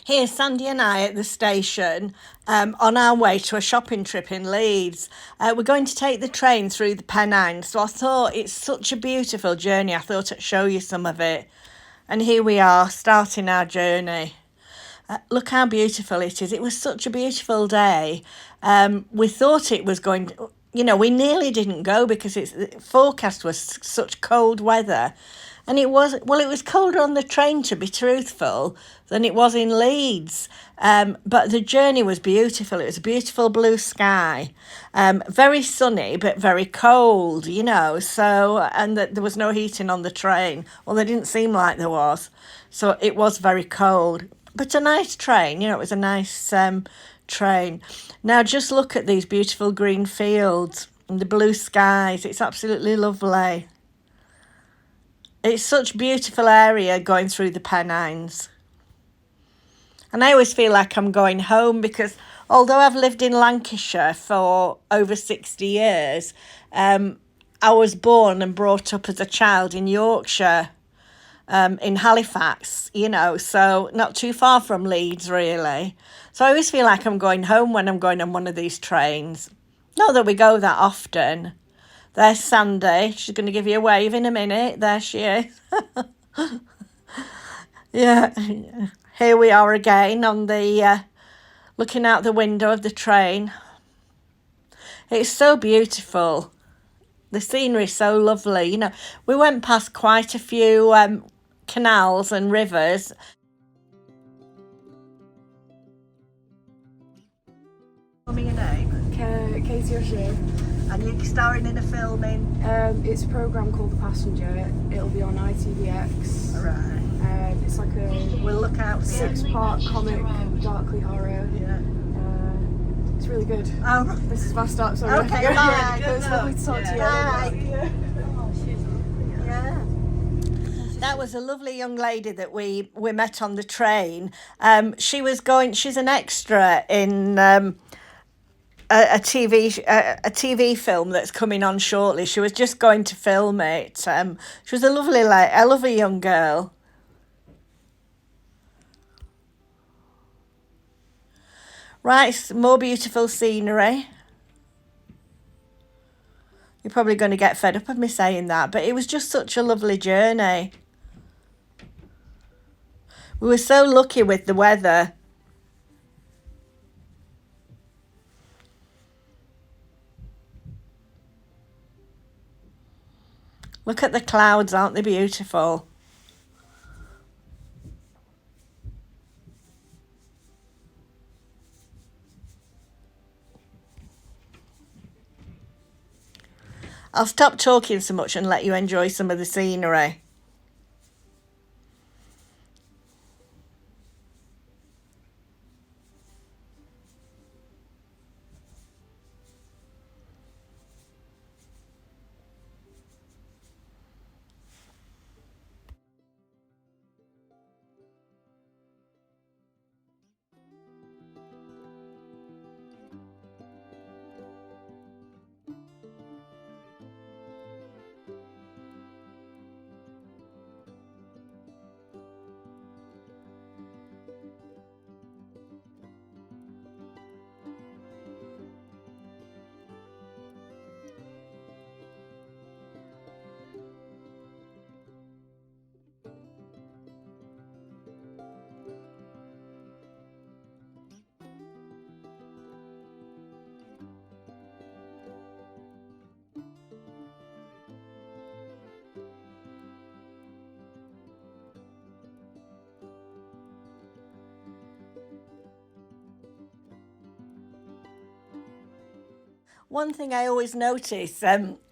Here's Sandy and I at the station on our way to a shopping trip in Leeds. We're going to take the train through the Pennines, so I thought it's such a beautiful journey. I thought I'd show you some of it. And here we are, starting our journey. Look how beautiful it is. It was such a beautiful day. We thought it was going to, we nearly didn't go because the forecast was such cold weather. And it was colder on the train, to be truthful, than it was in Leeds. But the journey was beautiful. It was a beautiful blue sky, very sunny, but very cold, so, and there was no heating on the train. Well, there didn't seem like there was. So it was very cold, but a nice train, it was a nice train. Now just look at these beautiful green fields and the blue skies. It's absolutely lovely. It's such a beautiful area going through the Pennines. And I always feel like I'm going home because although I've lived in Lancashire for over 60 years, I was born and brought up as a child in Yorkshire, in Halifax, so not too far from Leeds, really. So I always feel like I'm going home when I'm going on one of these trains. Not that we go that often. There's Sandy. She's going to give you a wave in a minute. There she is. Yeah. Here we are again on the, looking out the window of the train. It's so beautiful. The scenery is so lovely. We went past quite a few canals and rivers. Tell me your name. Katie O'Shea. And you're starring in a film in? It's a programme called The Passenger. It'll be on ITVX. Right. It's like a We'll look out for you. 6-part comic, darkly horror. Yeah. It's really good. Oh, This is my start, so okay, bye. It's lovely to talk to you. Bye. Yeah. That was a lovely young lady that we met on the train. She's an extra in a TV film that's coming on shortly. She was just going to film it. She was a lovely young girl. Right, more beautiful scenery. You're probably going to get fed up of me saying that, but it was just such a lovely journey. We were so lucky with the weather. Look at the clouds, aren't they beautiful? I'll stop talking so much and let you enjoy some of the scenery. One thing I always notice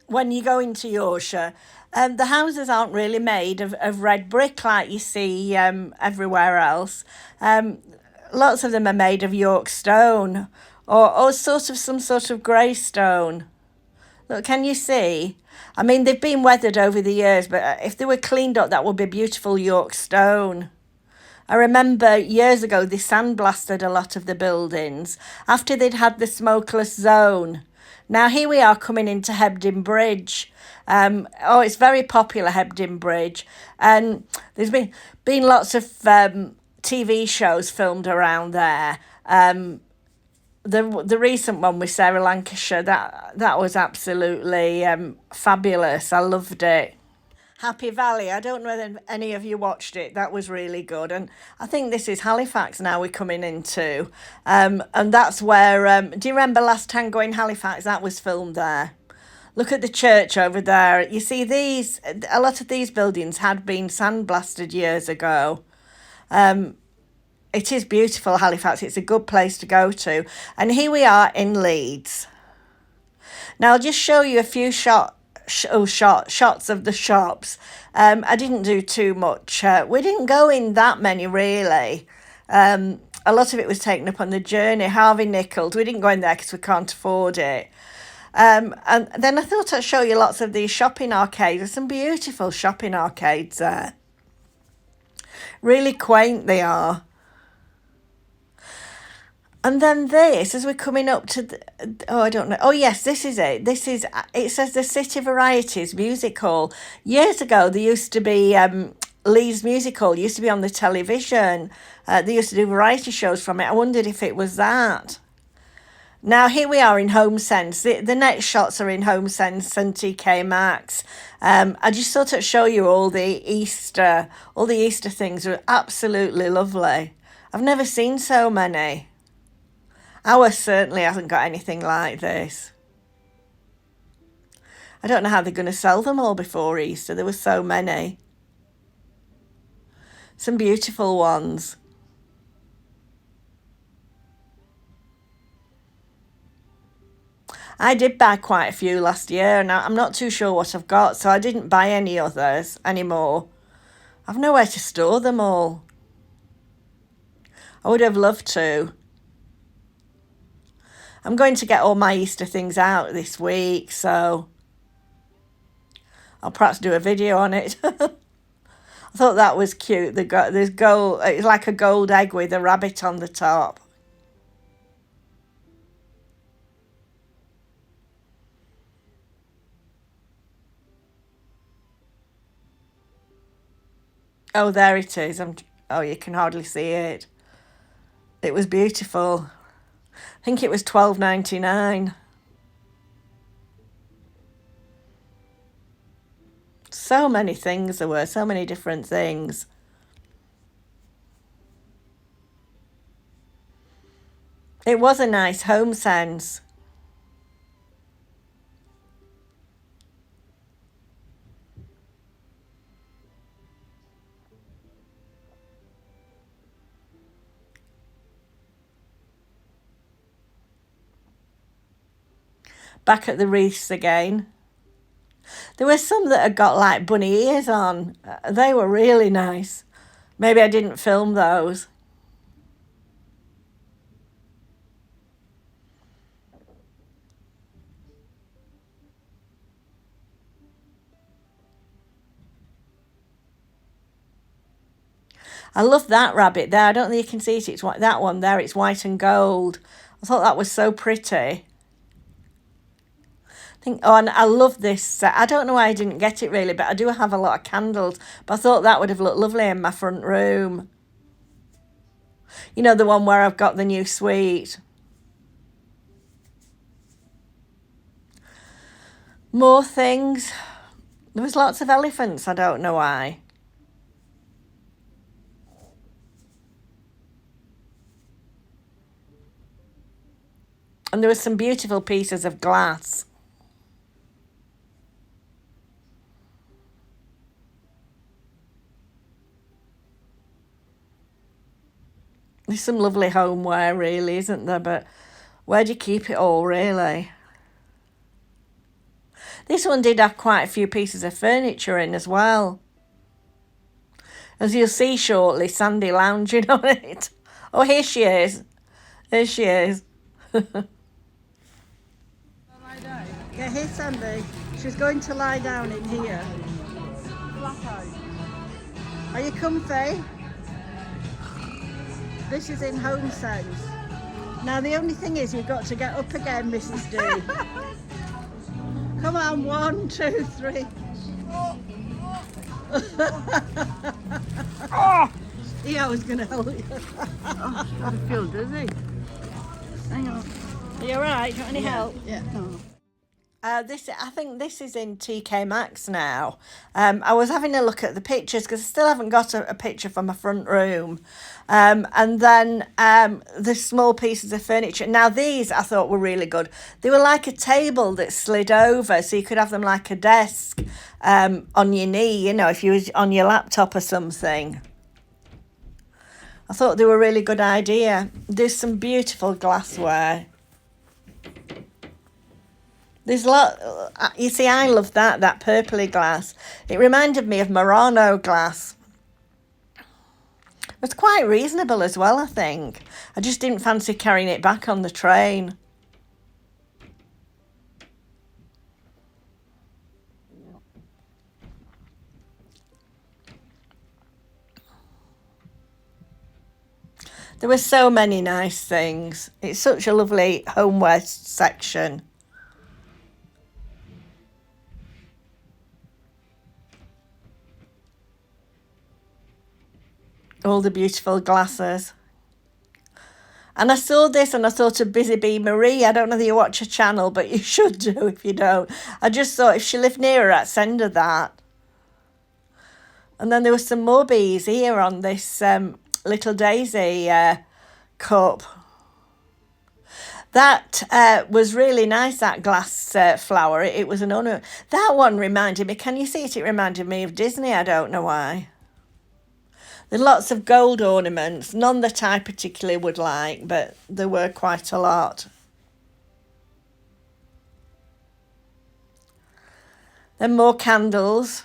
when you go into Yorkshire, the houses aren't really made of red brick like you see everywhere else. Lots of them are made of York stone or some sort of grey stone. Look, can you see? I mean, they've been weathered over the years, but if they were cleaned up, that would be beautiful York stone. I remember years ago they sandblasted a lot of the buildings after they'd had the smokeless zone. Now here we are coming into Hebden Bridge. It's very popular, Hebden Bridge, and there's been lots of TV shows filmed around there. The recent one with Sarah Lancashire, that was absolutely fabulous. I loved it. Happy Valley, I don't know whether any of you watched it. That was really good. And I think this is Halifax now we're coming into. And that's where, do you remember Last Tango in Halifax? That was filmed there. Look at the church over there. You see, a lot of these buildings had been sandblasted years ago. It is beautiful, Halifax. It's a good place to go to. And here we are in Leeds. Now, I'll just show you a few shots of the shops. I didn't do too much. We didn't go in that many, really. A lot of it was taken up on the journey. Harvey Nichols, we didn't go in there because we can't afford it. And then I thought I'd show you lots of these shopping arcades. There's some beautiful shopping arcades there. Really quaint they are. And then this, as we're coming up to I don't know. Oh, yes, this is it. It says the City Varieties Music Hall. Years ago, there used to be Leeds Music Hall, used to be on the television. They used to do variety shows from it. I wondered if it was that. Now, here we are in HomeSense. The next shots are in HomeSense and TKMaxx. I just thought I'd show you all the Easter things are absolutely lovely. I've never seen so many. Ours certainly hasn't got anything like this. I don't know how they're going to sell them all before Easter. There were so many. Some beautiful ones. I did buy quite a few last year, and I'm not too sure what I've got, so I didn't buy any others anymore. I've nowhere to store them all. I would have loved to. I'm going to get all my Easter things out this week, so I'll perhaps do a video on it. I thought that was cute. There's gold. It's like a gold egg with a rabbit on the top. Oh, there it is. Oh, you can hardly see it. It was beautiful. I think it was $12.99. So many things there were, so many different things. It was a nice HomeSense. Back at the wreaths again. There were some that had got like bunny ears on. They were really nice. Maybe I didn't film those. I love that rabbit there. I don't think you can see it. It's that one there. It's white and gold. I thought that was so pretty. And I love this. I don't know why I didn't get it really, but I do have a lot of candles. But I thought that would have looked lovely in my front room. You know, the one where I've got the new suite. More things. There was lots of elephants. I don't know why. And there were some beautiful pieces of glass. There's some lovely homeware, really, isn't there? But where do you keep it all, really? This one did have quite a few pieces of furniture in as well. As you'll see shortly, Sandy lounging on it. Oh, here she is. There she is. Yeah, here's Sandy. She's going to lie down in here. Are you comfy? This is in HomeSense. Now the only thing is you've got to get up again, Mrs. D. Come on, 1, 2, 3. Yeah, I was going to help you. I feel dizzy. Hang on. Are you alright? Do you want any help? Yeah. No. I think this is in TKMaxx now. I was having a look at the pictures because I still haven't got a picture from my front room. And then the small pieces of furniture. Now these I thought were really good. They were like a table that slid over, so you could have them like a desk on your knee, you know, if you was on your laptop or something. I thought they were a really good idea. There's some beautiful glassware. There's a lot, you see, I love that purpley glass. It reminded me of Murano glass. It's quite reasonable as well, I think. I just didn't fancy carrying it back on the train. There were so many nice things. It's such a lovely homeware section. All the beautiful glasses. And I saw this and I thought of Busy Bee Marie. I don't know that you watch her channel, but you should do if you don't. I just thought if she lived near her, I'd send her that. And then there were some more bees here on this Little Daisy cup. That was really nice, that glass flower. It was an ornament. That one reminded me, can you see it? It reminded me of Disney. I don't know why. There's lots of gold ornaments, none that I particularly would like, but there were quite a lot. Then more candles.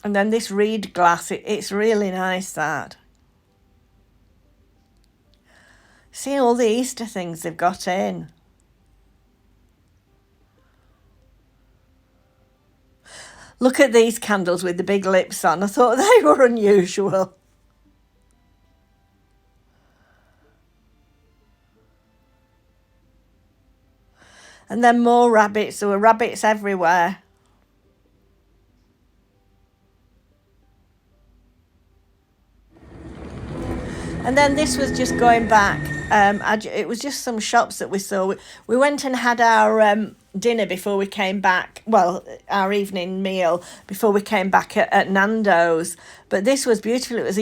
And then this reed glass, it's really nice, that. See all the Easter things they've got in. Look at these candles with the big lips on. I thought they were unusual. And then more rabbits. There were rabbits everywhere. And then this was just going back. It was just some shops that we saw. We went and had our dinner before we came back. Well, our evening meal before we came back at Nando's. But this was beautiful. It was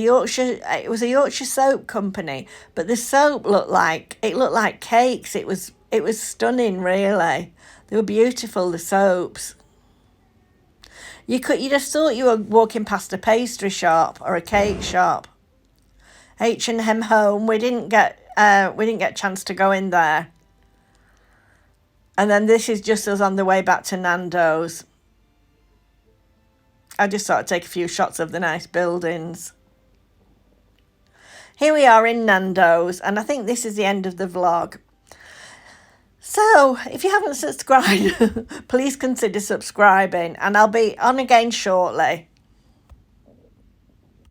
a Yorkshire soap company. But the soap looked like cakes. It was stunning, really. They were beautiful, the soaps. You'd have thought you were walking past a pastry shop or a cake shop. H&M Home. We didn't get a chance to go in there. And then this is just us on the way back to Nando's. I just thought I'd take a few shots of the nice buildings. Here we are in Nando's, and I think this is the end of the vlog. So, if you haven't subscribed, please consider subscribing, and I'll be on again shortly.